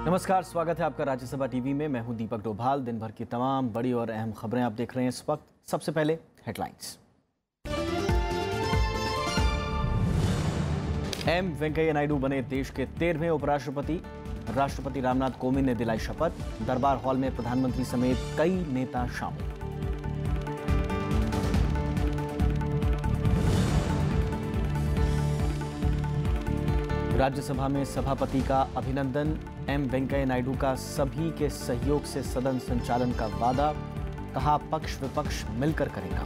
नमस्कार, स्वागत है आपका राज्यसभा टीवी में। मैं हूं दीपक डोभाल। दिन भर की तमाम बड़ी और अहम खबरें आप देख रहे हैं इस वक्त। सबसे पहले हेडलाइंस। एम वेंकैया नायडू बने देश के 13वें उपराष्ट्रपति। राष्ट्रपति रामनाथ कोविंद ने दिलाई शपथ। दरबार हॉल में प्रधानमंत्री समेत कई नेता शामिल। राज्यसभा में सभापति का अभिनंदन। एम वेंकैया नायडू का सभी के सहयोग से सदन संचालन का वादा। कहा, पक्ष विपक्ष मिलकर करेगा।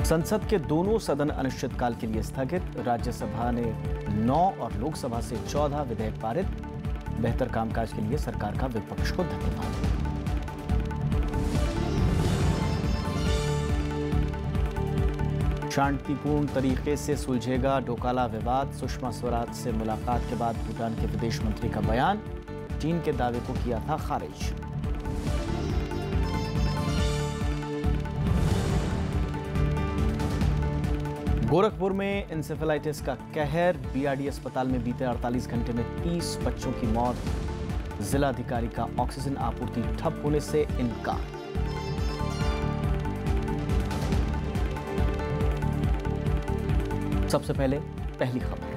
संसद के दोनों सदन अनिश्चितकाल के लिए स्थगित। राज्यसभा ने 9 और लोकसभा से 14 विधेयक पारित। बेहतर कामकाज के लिए सरकार का विपक्ष को धन्यवाद। शांतिपूर्ण तरीके से सुलझेगा डोकाला विवाद। सुषमा स्वराज से मुलाकात के बाद भूटान के विदेश मंत्री का बयान। चीन के दावे को किया था खारिज। गोरखपुर में इंसेफेलाइटिस का कहर। बीआरडी अस्पताल में बीते 48 घंटे में 30 बच्चों की मौत। जिलाधिकारी का ऑक्सीजन आपूर्ति ठप होने से इनकार। सबसे पहले पहली खबर।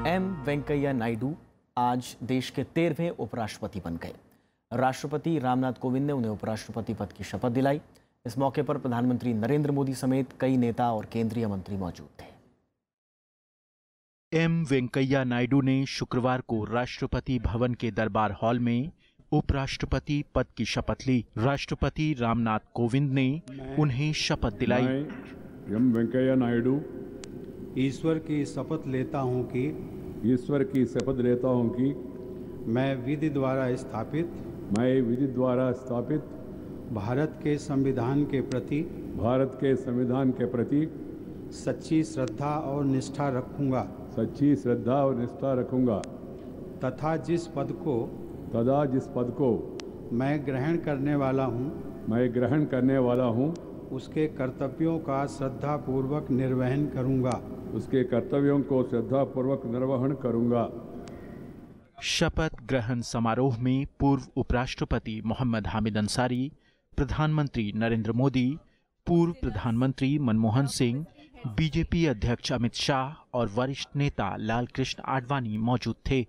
एम वेंकैया नायडू आज देश के 13वें उपराष्ट्रपति बन गए। राष्ट्रपति रामनाथ कोविंद ने उन्हें उपराष्ट्रपति पद की शपथ दिलाई। इस मौके पर प्रधानमंत्री नरेंद्र मोदी समेत कई नेता और केंद्रीय मंत्री मौजूद थे। एम वेंकैया नायडू ने शुक्रवार को राष्ट्रपति भवन के दरबार हॉल में उपराष्ट्रपति पद की शपथ ली। राष्ट्रपति रामनाथ कोविंद ने उन्हें शपथ दिलाई। एम वेंकैया नायडू ईश्वर की शपथ लेता हूं कि मैं विधि द्वारा स्थापित भारत के संविधान के प्रति सच्ची श्रद्धा और निष्ठा रखूंगा तथा जिस पद को मैं ग्रहण करने वाला हूं उसके कर्तव्यों का श्रद्धापूर्वक निर्वहन करूंगा। शपथ ग्रहण समारोह में पूर्व उपराष्ट्रपति मोहम्मद हामिद अंसारी, प्रधानमंत्री नरेंद्र मोदी, पूर्व प्रधानमंत्री मनमोहन सिंह, बीजेपी अध्यक्ष अमित शाह और वरिष्ठ नेता लालकृष्ण आडवाणी मौजूद थे।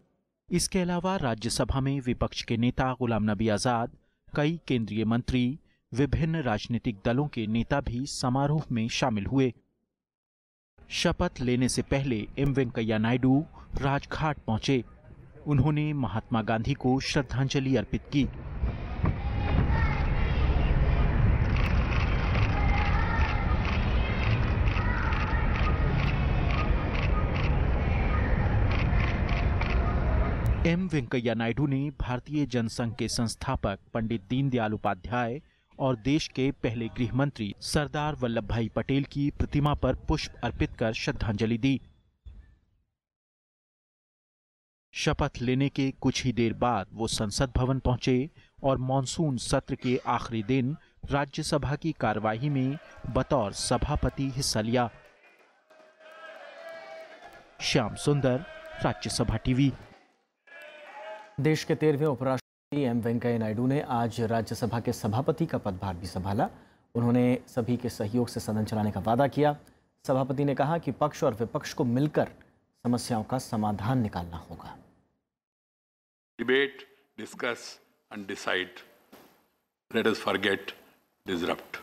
इसके अलावा राज्यसभा में विपक्ष के नेता गुलाम नबी आजाद, कई केंद्रीय मंत्री, विभिन्न राजनीतिक दलों के नेता भी समारोह में शामिल हुए। शपथ लेने से पहले एम वेंकैया नायडू राजघाट पहुंचे। उन्होंने महात्मा गांधी को श्रद्धांजलि अर्पित की। एम वेंकैया नायडू ने भारतीय जनसंघ के संस्थापक पंडित दीनदयाल उपाध्याय और देश के पहले गृह मंत्री सरदार वल्लभ भाई पटेल की प्रतिमा पर पुष्प अर्पित कर श्रद्धांजलि दी। शपथ लेने के कुछ ही देर बाद वो संसद भवन पहुंचे और मॉनसून सत्र के आखिरी दिन राज्यसभा की कार्यवाही में बतौर सभापति हिस्सा लिया। श्याम सुंदर, राज्यसभा टीवी। देश के 13वें उपराष्ट्रपति एम वेंकैया नायडू ने आज राज्यसभा के सभापति का पदभार भी संभाला। उन्होंने सभी के सहयोग से सदन चलाने का वादा किया। सभापति ने कहा कि पक्ष और विपक्ष को मिलकर समस्याओं का समाधान निकालना होगा। Debate, discuss and decide. Let us forget disrupt.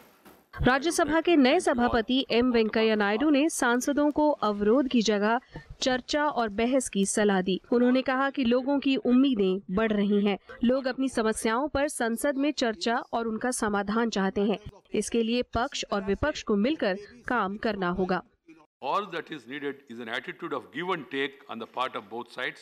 Rajya Sabha के नए सभापति एम वेंकैया नायडू ने सांसदों को अवरोध की जगह चर्चा और बहस की सलाह दी। उन्होंने कहा कि लोगों की उम्मीदें बढ़ रही हैं। लोग अपनी समस्याओं पर संसद में चर्चा और उनका समाधान चाहते हैं। इसके लिए पक्ष और विपक्ष को मिलकर काम करना होगा। All that is needed is an attitude of give and take on the part of both sides.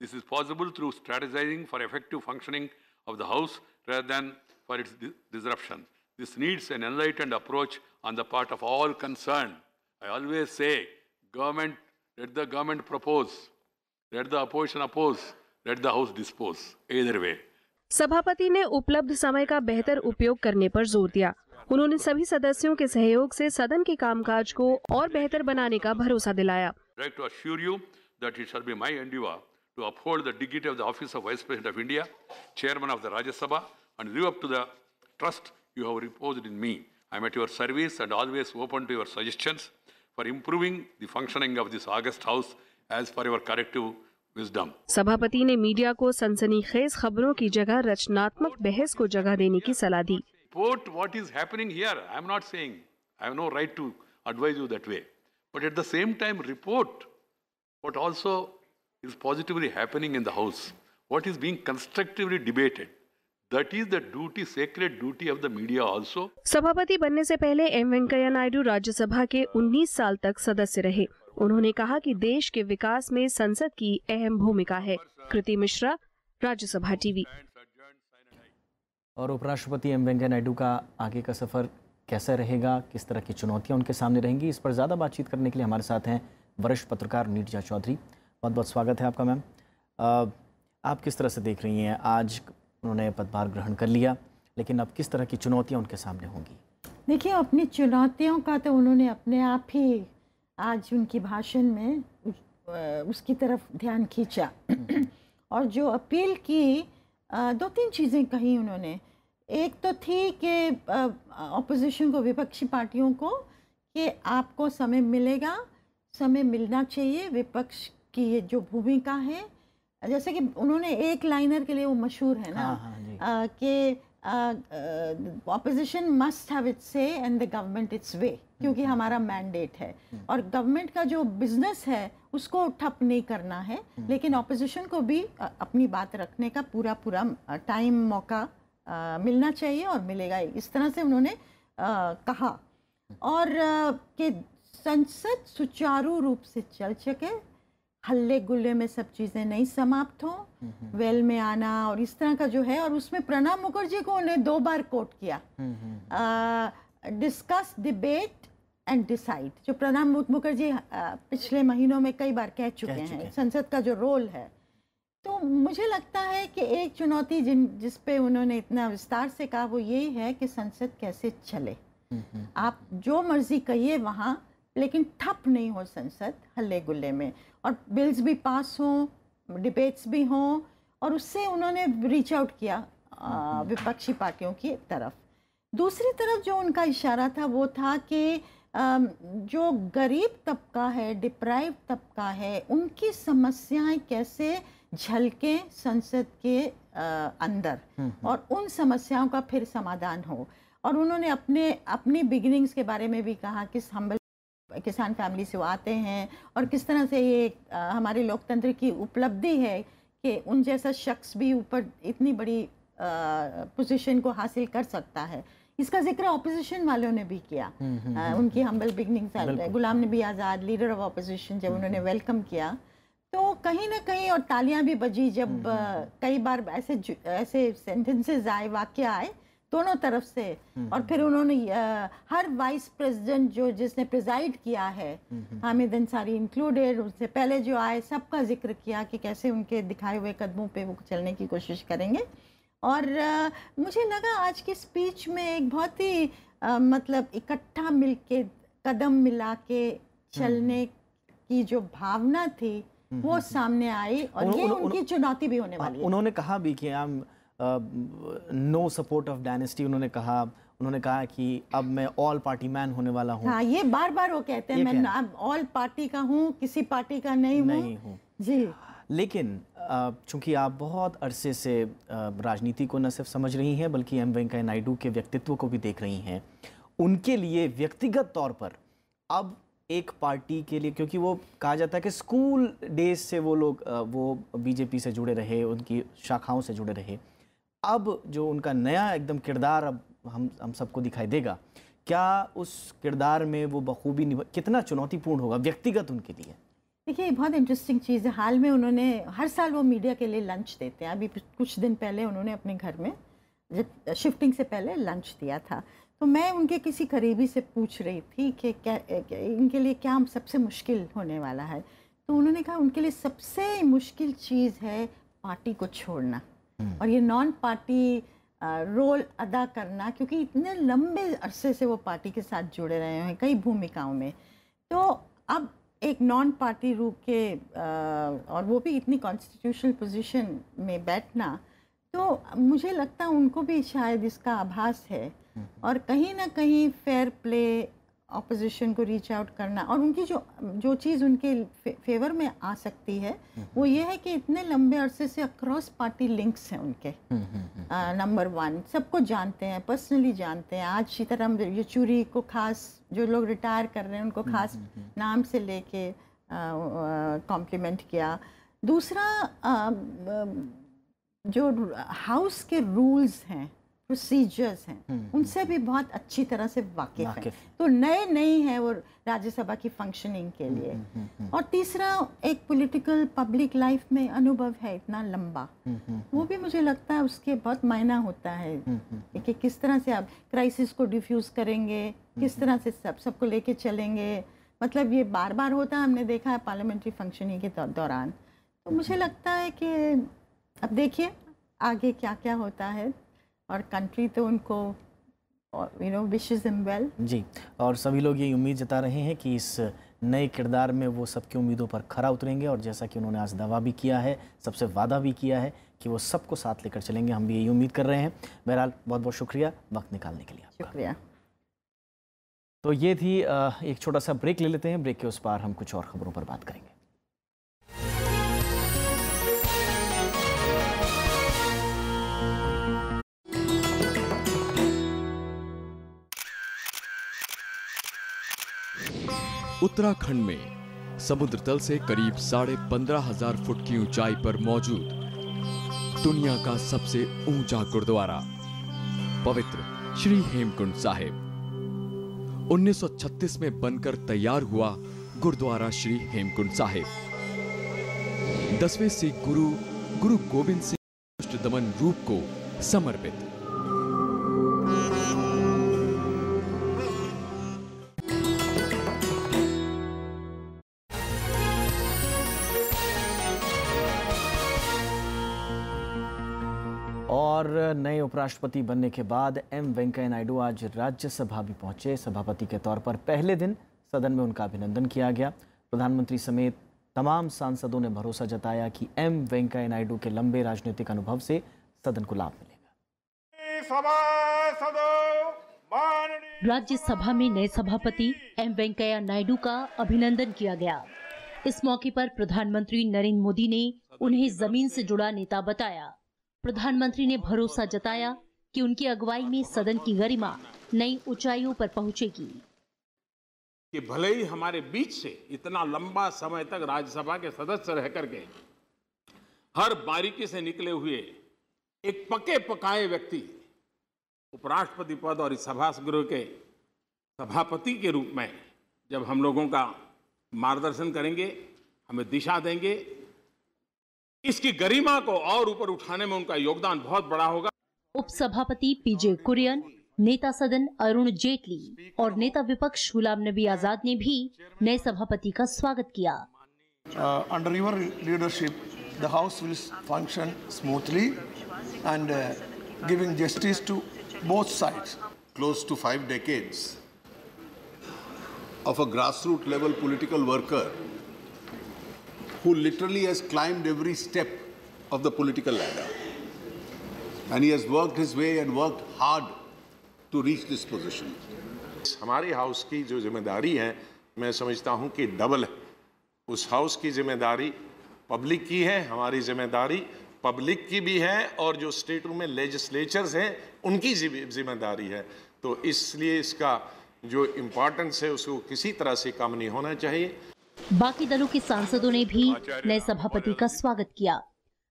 This is possible through strategizing for effective functioning of the House rather than for its disruption. This needs an enlightened approach on the part of all concerned. I always say, let the government propose, let the opposition oppose, let the House dispose. Either way. सभापति ने उपलब्ध समय का बेहतर उपयोग करने पर जोर दिया। उन्होंने सभी सदस्यों के सहयोग से सदन के कामकाज को और बेहतर बनाने का भरोसा दिलाया। To assure you that it shall be my endeavor to uphold the dignity of the office of Vice President of India, Chairman of the Rajya Sabha, and live up to the trust you have reposed in me. I am at your service and always open to your suggestions for improving the functioning of this august house as per your corrective wisdom. सभापति ने media को सनसनीखेज खबरों की जगह रचनात्मक बहस को जगह देने की सलाह दी। Report what is happening here. I am not saying I have no right to advise you that way, but at the same time report what also is positively happening in the house, what is being constructively debated. That is the duty, sacred duty of the media also. सभापति बनने से पहले M Venkaiah Naidu Rajya Sabha के 19 साल तक सदस्य रहे। उन्होंने कहा कि देश के विकास में संसद की अहम भूमिका है। कृति मिश्रा, राज्यसभा टीवी। और उपराष्ट्रपति एम वेंकैया नायडू का आगे का सफर कैसा रहेगा, किस तरह की चुनौतियां उनके सामने रहेंगी, इस पर ज़्यादा बातचीत करने के लिए हमारे साथ हैं वरिष्ठ पत्रकार नीरजा चौधरी। बहुत बहुत स्वागत है आपका मैम। आप किस तरह से देख रही हैं, आज उन्होंने पदभार ग्रहण कर लिया, लेकिन अब किस तरह की चुनौतियां उनके सामने होंगी? देखिए, अपनी चुनौतियों का तो उन्होंने अपने आप ही आज उनकी भाषण में उसकी तरफ ध्यान खींचा और जो अपील की, दो तीन चीज़ें कही उन्होंने। एक तो थी कि ऑपोजिशन को, विपक्षी पार्टियों को, कि आपको समय मिलेगा, समय मिलना चाहिए। विपक्ष की ये जो भूमिका है, जैसे कि उन्होंने एक लाइनर के लिए वो मशहूर है ना, कि ऑपोजिशन मस्ट हैव इट्स से एंड द गवर्नमेंट इट्स वे, क्योंकि हमारा मैंडेट है और गवर्नमेंट का जो बिजनेस है उसको ठप नहीं करना है, लेकिन ऑपोजिशन को भी अपनी बात रखने का पूरा टाइम, मौका मिलना चाहिए और मिलेगा। इस तरह से उन्होंने कहा। और कि संसद सुचारू रूप से चल सके, हल्ले गुल्ले में सब चीज़ें नहीं समाप्त हो, वेल में आना और इस तरह का जो है। और उसमें प्रणब मुखर्जी को उन्हें 2 बार कोट किया, डिस्कस, डिबेट एंड डिसाइड, जो प्रणब मुखर्जी पिछले महीनों में कई बार कह चुके हैं, संसद का जो रोल है। तो मुझे लगता है कि एक चुनौती जिस पे उन्होंने इतना विस्तार से कहा वो यही है कि संसद कैसे चले। आप जो मर्जी कहिए वहाँ, लेकिन ठप नहीं हो संसद हल्ले गुल्ले में, और बिल्स भी पास हों, डिबेट्स भी हों। और उससे उन्होंने रीच आउट किया विपक्षी पार्टियों की तरफ। दूसरी तरफ जो उनका इशारा था वो था कि जो गरीब तबका है, डिप्राइव तबका है, उनकी समस्याएं कैसे झलके संसद के अंदर और उन समस्याओं का फिर समाधान हो। और उन्होंने अपनी बिगिनिंग्स के बारे में भी कहा कि हम्बल किसान फैमिली से वो आते हैं और किस तरह से ये हमारे लोकतंत्र की उपलब्धि है कि उन जैसा शख्स भी ऊपर इतनी बड़ी पोजीशन को हासिल कर सकता है। इसका जिक्र ऑपोजिशन वालों ने भी किया, उनकी humble beginnings. Ghulam Nabi Azad, leader of opposition, जब उन्होंने वेलकम किया तो कहीं ना कहीं, और तालियां भी बजी जब कई बार ऐसे सेंटेंसेस आए, वाक्य आए दोनों तरफ से। और फिर उन्होंने हर वाइस प्रेसिडेंट जिसने प्रिजाइड किया है, हामिद अंसारी इंक्लूडेड, उससे पहले जो आए सबका जिक्र किया कि कैसे उनके दिखाए हुए कदमों पे वो चलने की कोशिश करेंगे। और मुझे लगा आज की स्पीच में एक बहुत ही मतलब इकट्ठा मिलके, कदम मिला के चलने की जो भावना थी वो सामने आई, और ये उनकी चुनौती भी होने वाली है। उन्होंने कहा भी कि नो सपोर्ट ऑफ डायनेस्टी, उन्होंने कहा कि अब मैं ऑल पार्टी मैन होने वाला हूँ। हाँ, ये बार बार वो कहते हैं, मैं अब ऑल पार्टी का हूँ, किसी पार्टी का नहीं हूँ जी। लेकिन चूंकि आप बहुत अरसे से राजनीति को न सिर्फ समझ रही हैं बल्कि एम वेंकैया नायडू के व्यक्तित्व को भी देख रही हैं, उनके लिए व्यक्तिगत तौर पर अब एक पार्टी के लिए, क्योंकि वो कहा जाता है कि स्कूल डेज से वो लोग वो बीजेपी से जुड़े रहे, उनकी शाखाओं से जुड़े रहे, अब जो उनका नया एकदम किरदार अब हम सबको दिखाई देगा, क्या उस किरदार में वो बखूबी कितना चुनौतीपूर्ण होगा व्यक्तिगत उनके लिए? देखिए, बहुत इंटरेस्टिंग चीज़ है। हाल में उन्होंने, हर साल वो मीडिया के लिए लंच देते हैं। अभी कुछ दिन पहले उन्होंने अपने घर में, जब शिफ्टिंग से पहले, लंच दिया था। तो मैं उनके किसी करीबी से पूछ रही थी कि क्या इनके लिए क्या सबसे मुश्किल होने वाला है। तो उन्होंने कहा उनके लिए सबसे मुश्किल चीज़ है पार्टी को छोड़ना। और ये नॉन पार्टी रोल अदा करना, क्योंकि इतने लंबे अरसे से वो पार्टी के साथ जुड़े रहे हैं कई भूमिकाओं में, तो अब एक नॉन पार्टी रूप के और वो भी इतनी कॉन्स्टिट्यूशनल पोजीशन में बैठना, तो मुझे लगता है उनको भी शायद इसका आभास है। और कहीं ना कहीं फेयर प्ले, ऑपोजिशन को रीच आउट करना, और उनकी जो चीज़ उनके फेवर में आ सकती है वो ये है कि इतने लंबे अरसे से अक्रॉस पार्टी लिंक्स हैं उनके। नंबर वन, सबको जानते हैं, पर्सनली जानते हैं। आज सीताराम येचुरी को खास, जो लोग रिटायर कर रहे हैं उनको खास नाम से लेके कॉम्प्लीमेंट किया। दूसरा, जो हाउस के रूल्स हैं, प्रोसीजर्स हैं, उनसे भी बहुत अच्छी तरह से वाकिफ हैं, तो नए नहीं है वो राज्यसभा की फंक्शनिंग के लिए। और तीसरा, एक पॉलिटिकल पब्लिक लाइफ में अनुभव है इतना लंबा, वो भी मुझे लगता है उसके बहुत मायना होता है कि किस तरह से आप क्राइसिस को डिफ्यूज़ करेंगे, किस तरह से सबको लेके चलेंगे। मतलब ये बार बार होता है, हमने देखा है पार्लियामेंट्री फंक्शनिंग के दौरान। तो मुझे लगता है कि अब देखिए आगे क्या क्या होता है, और कंट्री तो उनको विशेस हिम वेल जी। और सभी लोग ये उम्मीद जता रहे हैं कि इस नए किरदार में वो सबकी उम्मीदों पर खरा उतरेंगे, और जैसा कि उन्होंने आज दावा भी किया है, सबसे वादा भी किया है कि वो सबको साथ लेकर चलेंगे, हम भी यही उम्मीद कर रहे हैं। बहरहाल बहुत बहुत शुक्रिया वक्त निकालने के लिए। शुक्रिया। तो ये थी, एक छोटा सा ब्रेक ले लेते हैं, ब्रेक के उस पार हम कुछ और खबरों पर बात करेंगे। उत्तराखंड में समुद्र तल से करीब 15,500 फुट की ऊंचाई पर मौजूद दुनिया का सबसे ऊंचा गुरुद्वारा पवित्र श्री हेमकुंड साहिब 1936 में बनकर तैयार हुआ गुरुद्वारा श्री हेमकुंड साहिब 10वें सिख गुरु गोबिंद सिंह दुष्ट दमन रूप को समर्पित। और नए उपराष्ट्रपति बनने के बाद एम वेंकैया नायडू आज राज्यसभा भी पहुंचे। सभापति के तौर पर पहले दिन सदन में उनका अभिनंदन किया गया। प्रधानमंत्री समेत तमाम सांसदों ने भरोसा जताया कि एम वेंकैया नायडू के लंबे राजनीतिक अनुभव से सदन को लाभ मिलेगा। राज्यसभा में नए सभापति एम वेंकैया नायडू का अभिनंदन किया गया। इस मौके पर प्रधानमंत्री नरेंद्र मोदी ने उन्हें जमीन से जुड़ा नेता बताया। प्रधानमंत्री ने भरोसा जताया कि उनकी अगुवाई में सदन की गरिमा नई ऊंचाइयों पर पहुंचेगी। कि भले ही हमारे बीच से इतना लंबा समय तक राज्यसभा के सदस्य रह करके हर बारीकी से निकले हुए एक पके पकाए व्यक्ति उपराष्ट्रपति पद और इस सभागृह के सभापति के रूप में जब हम लोगों का मार्गदर्शन करेंगे, हमें दिशा देंगे, इसकी गरिमा को और ऊपर उठाने में उनका योगदान बहुत बड़ा होगा। उपसभापति पीजे कुरियन, नेता सदन अरुण जेटली और नेता विपक्ष गुलाम नबी आजाद ने भी नए सभापति का स्वागत किया। Under your leadership the house will function smoothly and giving justice to both sides. Close to 5 decades of a grassroots level political worker who literally has climbed every step of the political ladder. And he has worked his way and worked hard to reach this position. हमारी house की जो जिम्मेदारी है, मैं समझता हूं कि double है। उस हाउस की जिम्मेदारी पब्लिक की है, हमारी जिम्मेदारी पब्लिक की भी है, और जो स्टेटों में लेजिस्लेचर्स हैं उनकी जिम्मेदारी है। तो इसलिए इसका जो इम्पोर्टेंस है उसको किसी तरह से कम नहीं होना चाहिए। बाकी दलों के सांसदों ने भी नए सभापति का स्वागत किया।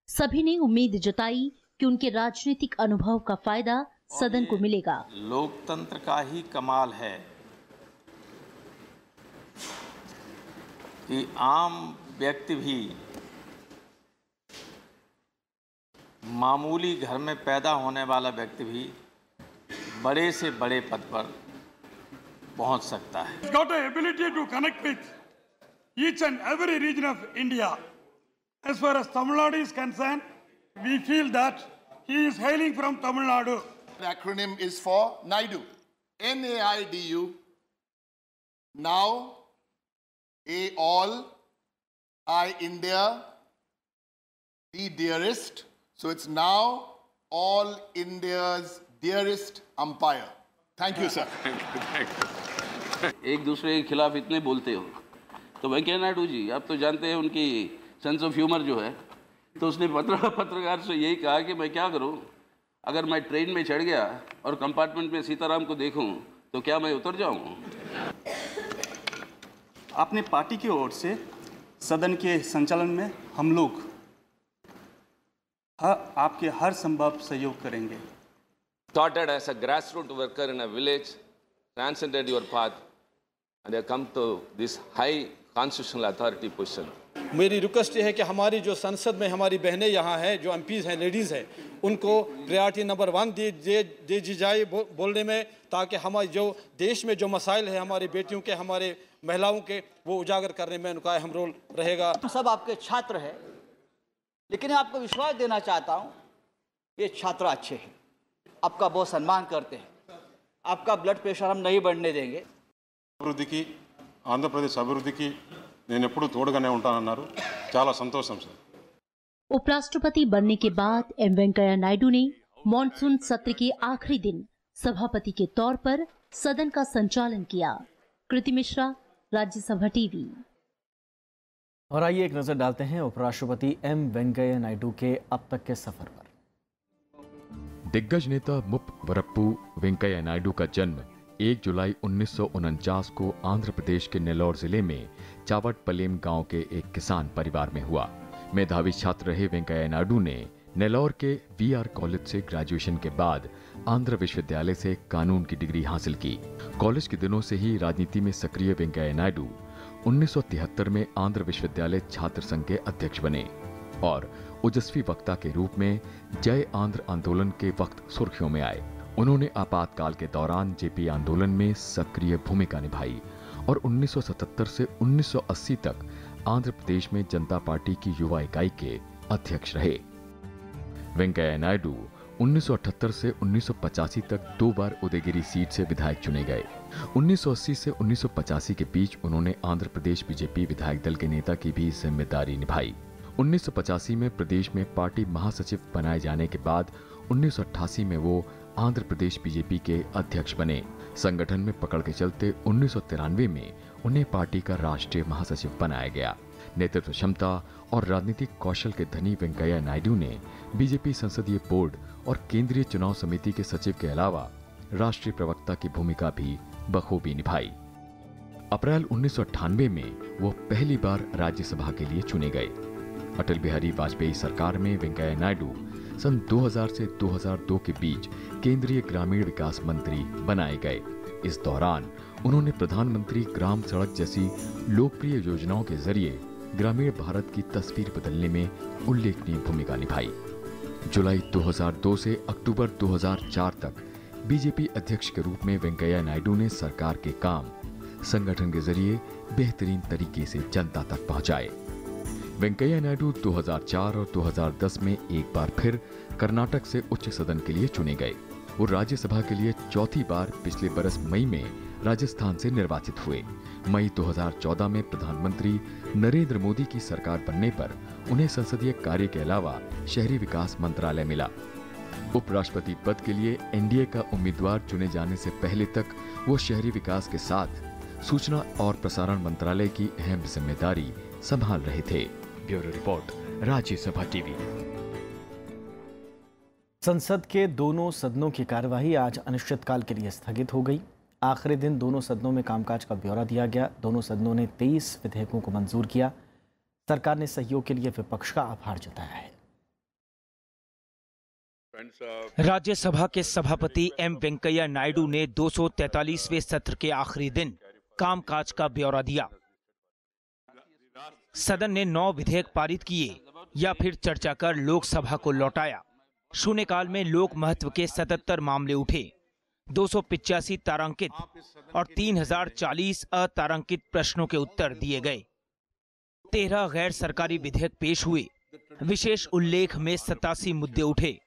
सभी ने उम्मीद जताई कि उनके राजनीतिक अनुभव का फायदा सदन को मिलेगा। लोकतंत्र का ही कमाल है कि आम व्यक्ति भी मामूली घर में पैदा होने वाला व्यक्ति भी बड़े से बड़े पद पर पहुंच सकता है। It's got an ability to connect with each and every region of India. As far as Tamil Nadu is concerned, we feel that He is hailing from Tamil Nadu. The acronym is for NAIDU. N-A-I-D-U. Now, A all, I India, D dearest. So it's now all India's dearest umpire. Thank you, sir. एक दूसरे के खिलाफ इतने बोलते हो तो वेंकैया नायडू जी, आप तो जानते हैं उनकी सेंस ऑफ ह्यूमर जो है, तो उसने पत्रकार से यही कहा कि मैं क्या करूं, अगर मैं ट्रेन में चढ़ गया और कंपार्टमेंट में सीताराम को देखूं तो क्या मैं उतर जाऊं? अपने पार्टी की ओर से सदन के संचालन में हम लोग आपके हर संभव सहयोग करेंगे. Started as a grassroots worker in a village, transcended your path, and have come to this high constitutional authority position. मेरी रिक्वेस्ट है कि हमारी जो संसद में हमारी बहनें यहाँ हैं, जो एमपीज़ हैं, लेडीज़ हैं, उनको प्रायोरिटी नंबर 1 दे दी जाए बोलने में, ताकि हमारे जो देश में जो मसाइल है हमारी बेटियों के, हमारे महिलाओं के, वो उजागर करने में उनका अहम रोल रहेगा. हम सब आपके छात्र हैं, लेकिन आपको विश्वास देना चाहता हूँ, ये छात्र अच्छे हैं, आपका बहुत सम्मान करते हैं, आपका ब्लड प्रेशर हम नहीं बढ़ने देंगे. అభివృద్ధికి ఆంధ్రప్రదేశ్ అభివృద్ధికి నేను ఎప్పుడూ తోడుగానే ఉంటానన్నారు. చాలా సంతోషం సార్. उपराष्ट्रपति बनने के बाद एम वेंकैया नायडू ने मॉनसून सत्र के आखिरी दिन सभापति के तौर पर सदन का संचालन किया. कृति मिश्रा, राज्यसभा टीवी. और आइए एक नजर डालते हैं उपराष्ट्रपति एम वेंकैया नायडू के अब तक के सफर पर. दिग्गज नेता मुप्पवरप्पू वेंकैया नायडू का जन्म 1 जुलाई 1949 को आंध्र प्रदेश के नेल्लोर जिले में चावटपलेम गांव के एक किसान परिवार में हुआ. मेधावी छात्र रहे वेंकैया नायडू ने नेल्लोर के वीआर कॉलेज से ग्रेजुएशन के बाद आंध्र विश्वविद्यालय से कानून की डिग्री हासिल की. कॉलेज के दिनों से ही राजनीति में सक्रिय वेंकैया नायडू 1973 में आंध्र विश्वविद्यालय छात्र संघ के अध्यक्ष बने और ओजस्वी वक्ता के रूप में जय आंध्र आंदोलन के वक्त सुर्खियों में आए. उन्होंने आपातकाल के दौरान जेपी आंदोलन में सक्रिय भूमिका निभाई और 1977 से 1980 तक आंध्र प्रदेश में जनता पार्टी की युवा इकाई के अध्यक्ष रहे. वेंकैया नायडू 1978 से 1985 तक 2 बार उदयगिरी सीट से विधायक चुने गए. 1980 से 1985 के बीच उन्होंने आंध्र प्रदेश बीजेपी विधायक दल के नेता की भी जिम्मेदारी निभाई. 1985 में प्रदेश में पार्टी महासचिव बनाए जाने के बाद 1988 में वो आंध्र प्रदेश बीजेपी के अध्यक्ष बने. संगठन में पकड़ के चलते 1993 में उन्हें पार्टी का राष्ट्रीय महासचिव बनाया गया. नेतृत्व क्षमता और राजनीतिक कौशल के धनी वेंकैया नायडू ने बीजेपी संसदीय बोर्ड और केंद्रीय चुनाव समिति के सचिव के अलावा राष्ट्रीय प्रवक्ता की भूमिका भी बखूबी निभाई. अप्रैल 1998 में वो पहली बार राज्यसभा के लिए चुने गए. अटल बिहारी वाजपेयी सरकार में वेंकैया नायडू सन 2000 से 2002 के बीच केंद्रीय ग्रामीण विकास मंत्री बनाए गए. इस दौरान उन्होंने प्रधानमंत्री ग्राम सड़क जैसी लोकप्रिय योजनाओं के जरिए ग्रामीण भारत की तस्वीर बदलने में उल्लेखनीय भूमिका निभाई. जुलाई 2002 से अक्टूबर 2004 तक बीजेपी अध्यक्ष के रूप में वेंकैया नायडू ने सरकार के काम संगठन के जरिए बेहतरीन तरीके से जनता तक पहुंचाए. वेंकैया नायडू 2004 और 2010 में एक बार फिर कर्नाटक से उच्च सदन के लिए चुने गए. वो राज्यसभा के लिए चौथी बार पिछले बरस मई में राजस्थान से निर्वाचित हुए. मई 2014 में प्रधानमंत्री नरेंद्र मोदी की सरकार बनने पर उन्हें संसदीय कार्य के अलावा शहरी विकास मंत्रालय मिला. उपराष्ट्रपति पद के लिए एनडीए का उम्मीदवार चुने जाने से पहले तक वो शहरी विकास के साथ सूचना और प्रसारण मंत्रालय की अहम जिम्मेदारी संभाल रहे थे. Bureau report, Rajya Sabha TV. संसद के दोनों सदनों की कार्यवाही आज अनिश्चितकाल के लिए स्थगित हो गई. आखिरी दिन दोनों सदनों में कामकाज का ब्यौरा दिया गया. दोनों सदनों ने 23 विधेयकों को मंजूर किया. सरकार ने सहयोग के लिए विपक्ष का आभार जताया है. राज्यसभा के सभापति एम वेंकैया नायडू ने 243वें सत्र के आखिरी दिन कामकाज का ब्यौरा दिया. सदन ने 9 विधेयक पारित किए या फिर चर्चा कर लोकसभा को लौटाया. शून्यकाल में लोक महत्व के 77 मामले उठे. 285 तारांकित और 3040 अतारांकित प्रश्नों के उत्तर दिए गए. 13 गैर सरकारी विधेयक पेश हुए. विशेष उल्लेख में 87 मुद्दे उठे.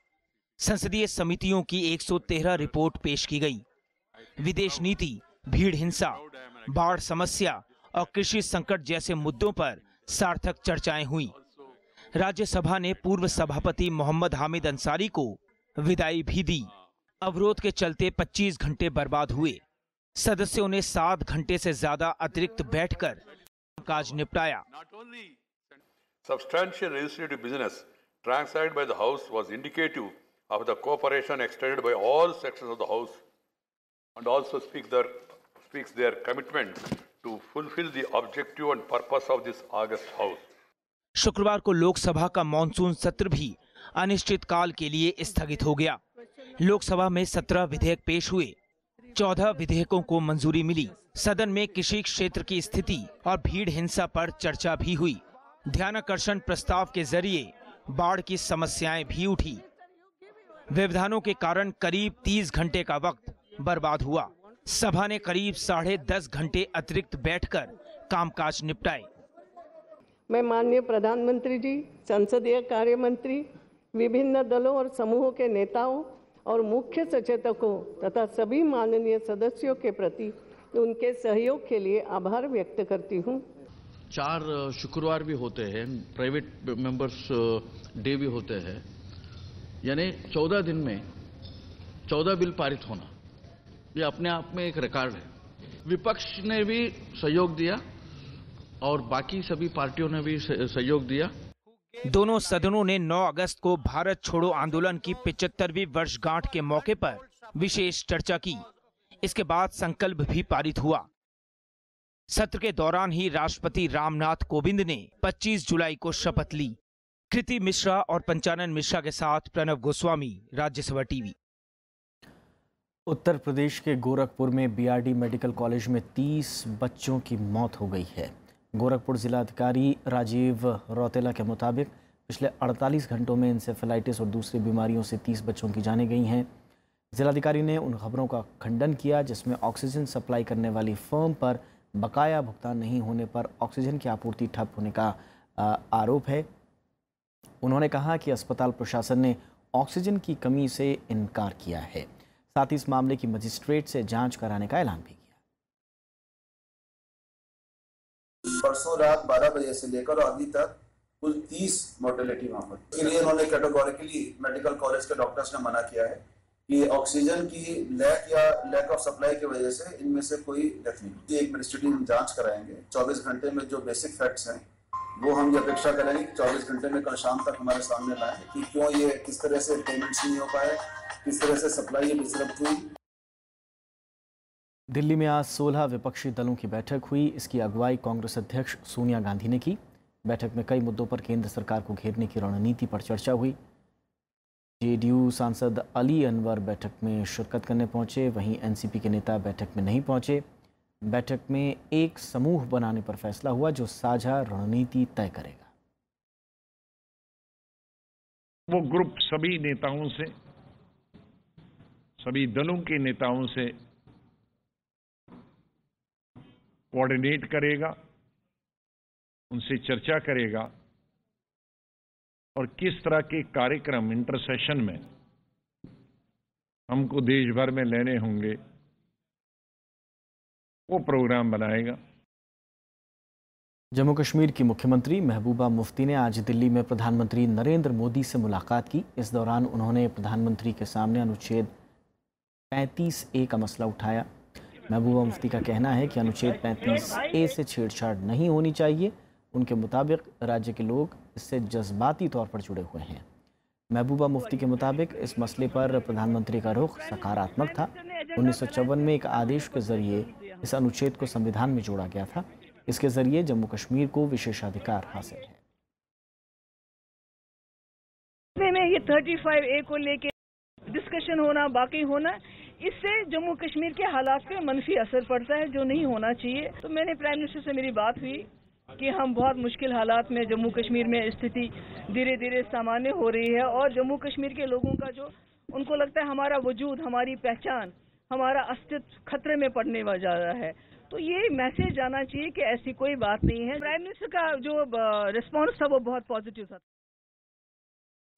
संसदीय समितियों की 113 रिपोर्ट पेश की गई। विदेश नीति, भीड़ हिंसा, बाढ़ समस्या और कृषि संकट जैसे मुद्दों पर सार्थक चर्चाएं हुई। राज्यसभा ने पूर्व सभापति मोहम्मद हामिद अंसारी को विदाई भी दी। अवरोध के चलते 25 घंटे बर्बाद हुए। सदस्यों ने 7 घंटे से ज्यादा अतिरिक्त बैठकर काज निपटाया। Substantial legislative business transacted by the House was indicative of the cooperation extended by all sections of the House and also speaks their commitment to fulfill the objective and purpose of this august House. शुक्रवार को लोकसभा का monsoon सत्र भी अनिश्चितकाल के लिए स्थगित हो गया। लोकसभा में 17 विधेयक पेश हुए। 14 विधेयकों को मंजूरी मिली। सदन में कृषि क्षेत्र की स्थिति और भीड़ हिंसा पर चर्चा भी हुई। ध्यानाकर्षण प्रस्ताव के जरिए बाढ़ की समस्याएं भी उठी। व्यवधानों के कारण करीब 30 घंटे का वक्त बर्बाद हुआ। सभा ने करीब 10.5 घंटे अतिरिक्त बैठकर कामकाज निपटाए। मैं माननीय प्रधानमंत्री जी, संसदीय कार्य मंत्री, विभिन्न दलों और समूहों के नेताओं और मुख्य सचेतकों तथा सभी माननीय सदस्यों के प्रति उनके सहयोग के लिए आभार व्यक्त करती हूं। 4 शुक्रवार भी होते हैं, प्राइवेट मेंबर्स डे भी होते हैं, यानी 14 दिन में 14 बिल पारित होना, ये अपने आप में एक रिकॉर्ड है। विपक्ष ने भी सहयोग दिया और बाकी सभी पार्टियों ने भी सहयोग दिया। दोनों सदनों ने 9 अगस्त को भारत छोड़ो आंदोलन की 75वीं वर्षगांठ के मौके पर विशेष चर्चा की। इसके बाद संकल्प भी पारित हुआ। सत्र के दौरान ही राष्ट्रपति रामनाथ कोविंद ने 25 जुलाई को शपथ ली। कृति मिश्रा और पंचानन मिश्रा के साथ प्रणव गोस्वामी, राज्यसभा टीवी। उत्तर प्रदेश के गोरखपुर में बीआरडी मेडिकल कॉलेज में 30 बच्चों की मौत हो गई है। गोरखपुर जिलाधिकारी राजीव रौतेला के मुताबिक पिछले 48 घंटों में इंसेफेलाइटिस और दूसरी बीमारियों से 30 बच्चों की जानें गई हैं। जिलाधिकारी ने उन खबरों का खंडन किया जिसमें ऑक्सीजन सप्लाई करने वाली फर्म पर बकाया भुगतान नहीं होने पर ऑक्सीजन की आपूर्ति ठप होने का आरोप है। उन्होंने कहा कि अस्पताल प्रशासन ने ऑक्सीजन की कमी से इनकार किया है। साथ ही इस मामले की मजिस्ट्रेट से जांच कराने का ऐलान भी किया। परसों रात 12 बजे से लेकर अभी तक कुल 30 मोर्टेलिटी वहां पर। इसके लिए उन्होंने कैटेगोरिकली मेडिकल कॉलेज के डॉक्टर्स ने मना किया है कि ऑक्सीजन की लैक ऑफ सप्लाई की वजह से इनमें से कोई डेथ नहीं हुई। एक मिनिस्ट्री जांच कराएंगे। 24 घंटे में जो बेसिक फैक्ट्स हैं वो हम ये अपेक्षा करेंगे कि 24 घंटे में कल शाम तक हमारे सामने लाएं कि क्यों ये किस तरह से पेमेंट्स नहीं हो पाए, किस तरह से सप्लाई डिसरप्ट हुई। दिल्ली में आज 16 विपक्षी दलों की बैठक हुई। इसकी अगुवाई कांग्रेस अध्यक्ष सोनिया गांधी ने की। बैठक में कई मुद्दों पर केंद्र सरकार को घेरने की रणनीति पर चर्चा हुई। जेडीयू सांसद अली अनवर बैठक में शिरकत करने पहुंचे, वहीं एनसीपी के नेता बैठक में नहीं पहुंचे। बैठक में एक समूह बनाने पर फैसला हुआ जो साझा रणनीति तय करेगा। वो ग्रुप सभी नेताओं से, सभी दलों के नेताओं से कोऑर्डिनेट करेगा, उनसे चर्चा करेगा और किस तरह के कार्यक्रम इंटरसेशन में हमको देश भर में लेने होंगे वो प्रोग्राम बनाएगा। जम्मू कश्मीर की मुख्यमंत्री महबूबा मुफ्ती ने आज दिल्ली में प्रधानमंत्री नरेंद्र मोदी से मुलाकात की। इस दौरान उन्होंने प्रधानमंत्री के सामने अनुच्छेद 35A का मसला उठाया। महबूबा मुफ्ती का कहना है कि अनुच्छेद 35A से छेड़छाड़ नहीं होनी चाहिए। उनके मुताबिक राज्य के लोग इससे जज्बाती तौर पर जुड़े हुए हैं। महबूबा मुफ्ती के मुताबिक इस मसले पर प्रधानमंत्री का रुख सकारात्मक था। 1954 में एक आदेश के जरिए इस अनुच्छेद को संविधान में जोड़ा गया था। इसके जरिए जम्मू कश्मीर को विशेषाधिकार हासिल है। ये 35A को लेके डिस्कशन होना, बाकी होना, इससे जम्मू कश्मीर के हालात पे मनफी असर पड़ता है जो नहीं होना चाहिए। तो मैंने प्राइम मिनिस्टर से मेरी बात हुई कि हम बहुत मुश्किल हालात में जम्मू कश्मीर में स्थिति धीरे धीरे सामान्य हो रही है और जम्मू कश्मीर के लोगों का जो उनको लगता है हमारा वजूद, हमारी पहचान, हमारा अस्तित्व खतरे में पड़ने जा रहा है। तो ये मैसेज जाना चाहिए कि ऐसी कोई बात नहीं है। प्राइम मिनिस्टर का जो रिस्पॉन्स था वो बहुत पॉजिटिव था।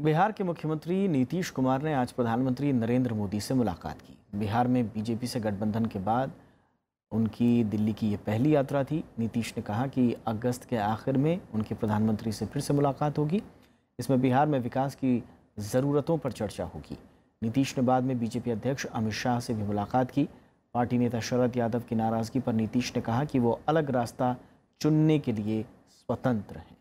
बिहार के मुख्यमंत्री नीतीश कुमार ने आज प्रधानमंत्री नरेंद्र मोदी से मुलाकात की। बिहार में बीजेपी से गठबंधन के बाद उनकी दिल्ली की ये पहली यात्रा थी। नीतीश ने कहा कि अगस्त के आखिर में उनके प्रधानमंत्री से फिर से मुलाकात होगी। इसमें बिहार में विकास की ज़रूरतों पर चर्चा होगी। नीतीश ने बाद में बीजेपी अध्यक्ष अमित शाह से भी मुलाकात की। पार्टी नेता शरद यादव की नाराज़गी पर नीतीश ने कहा कि वो अलग रास्ता चुनने के लिए स्वतंत्र हैं।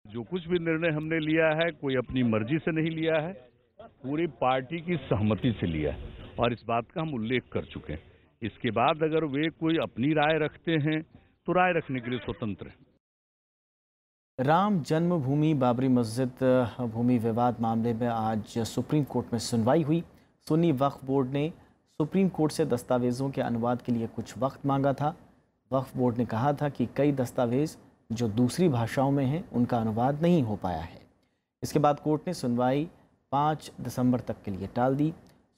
जो कुछ भी निर्णय हमने लिया है कोई अपनी मर्जी से नहीं लिया है, पूरी पार्टी की सहमति से लिया है और इस बात का हम उल्लेख कर चुके हैं। इसके बाद अगर वे कोई अपनी राय रखते हैं तो राय रखने के लिए स्वतंत्र हैं। राम जन्मभूमि बाबरी मस्जिद भूमि विवाद मामले में आज सुप्रीम कोर्ट में सुनवाई हुई। सुन्नी वक्फ बोर्ड ने सुप्रीम कोर्ट से दस्तावेज़ों के अनुवाद के लिए कुछ वक्त मांगा था। वक्फ बोर्ड ने कहा था कि कई दस्तावेज़ जो दूसरी भाषाओं में हैं उनका अनुवाद नहीं हो पाया है। इसके बाद कोर्ट ने सुनवाई 5 दिसंबर तक के लिए टाल दी।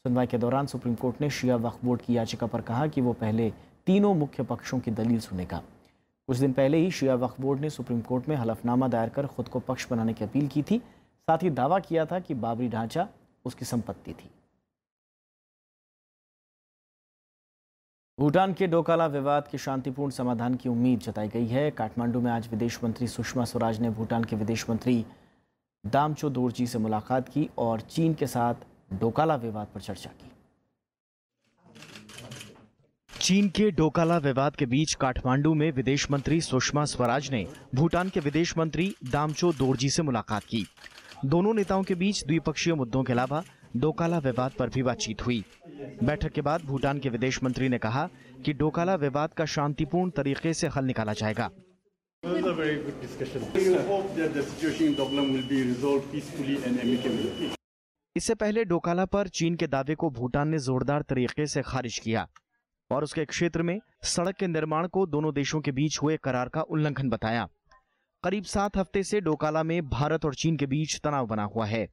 सुनवाई के दौरान सुप्रीम कोर्ट ने शिया वक्फ बोर्ड की याचिका पर कहा कि वो पहले तीनों मुख्य पक्षों की दलील सुनेगा। कुछ दिन पहले ही शिया वक्फ बोर्ड ने सुप्रीम कोर्ट में हलफनामा दायर कर खुद को पक्ष बनाने की अपील की थी। साथ ही दावा किया था कि बाबरी ढांचा उसकी संपत्ति थी। भूटान के डोकाला विवाद के शांतिपूर्ण समाधान की उम्मीद जताई गई है। काठमांडू में आज विदेश मंत्री सुषमा स्वराज ने भूटान के विदेश मंत्री दामचो दोरजी से मुलाकात की और चीन के साथ डोकाला विवाद पर चर्चा की। चीन के डोकाला विवाद के बीच काठमांडू में विदेश मंत्री सुषमा स्वराज ने भूटान के विदेश मंत्री दामचो दोरजी से मुलाकात की। दोनों नेताओं के बीच द्विपक्षीय मुद्दों के अलावा डोकाला विवाद पर भी बातचीत हुई। बैठक के बाद भूटान के विदेश मंत्री ने कहा कि डोकाला विवाद का शांतिपूर्ण तरीके से हल निकाला जाएगा। इससे पहले डोकाला पर चीन के दावे को भूटान ने जोरदार तरीके से खारिज किया और उसके क्षेत्र में सड़क के निर्माण को दोनों देशों के बीच हुए करार का उल्लंघन बताया। करीब 7 हफ्ते से डोकाला में भारत और चीन के बीच तनाव बना हुआ है।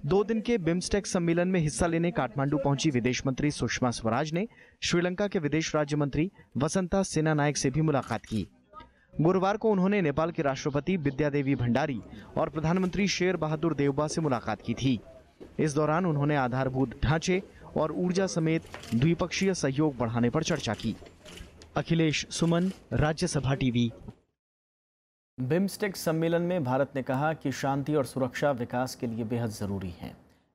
2 दिन के बिम्स्टेक सम्मेलन में हिस्सा लेने काठमांडू पहुंची विदेश मंत्री सुषमा स्वराज ने श्रीलंका के विदेश राज्य मंत्री वसंता सेनानायक से भी मुलाकात की। गुरुवार को उन्होंने नेपाल के राष्ट्रपति विद्यादेवी भंडारी और प्रधानमंत्री शेर बहादुर देउबा से मुलाकात की थी। इस दौरान उन्होंने आधारभूत ढांचे और ऊर्जा समेत द्विपक्षीय सहयोग बढ़ाने पर चर्चा की। अखिलेश सुमन, राज्यसभा टीवी। बिम्स्टेक सम्मेलन में भारत ने कहा कि शांति और सुरक्षा विकास के लिए बेहद ज़रूरी है।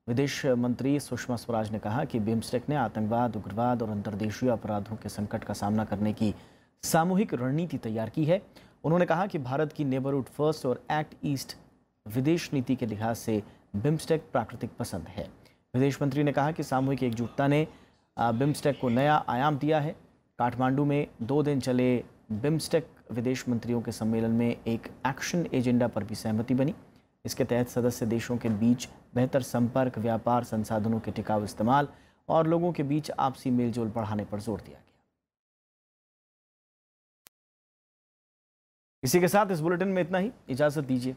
विदेश मंत्री सुषमा स्वराज ने कहा कि बिम्स्टेक ने आतंकवाद, उग्रवाद और अंतर्देशीय अपराधों के संकट का सामना करने की सामूहिक रणनीति तैयार की है। उन्होंने कहा कि भारत की नेबरहुड फर्स्ट और एक्ट ईस्ट विदेश नीति के लिहाज से बिम्स्टेक प्राकृतिक पसंद है। विदेश मंत्री ने कहा कि सामूहिक एकजुटता ने बिम्स्टेक को नया आयाम दिया है। काठमांडू में 2 दिन चले बिम्स्टेक विदेश मंत्रियों के सम्मेलन में एक एक्शन एजेंडा पर भी सहमति बनी। इसके तहत सदस्य देशों के बीच बेहतर संपर्क, व्यापार, संसाधनों के टिकाऊ इस्तेमाल और लोगों के बीच आपसी मेलजोल बढ़ाने पर जोर दिया गया। इसी के साथ इस बुलेटिन में इतना ही। इजाज़त दीजिए।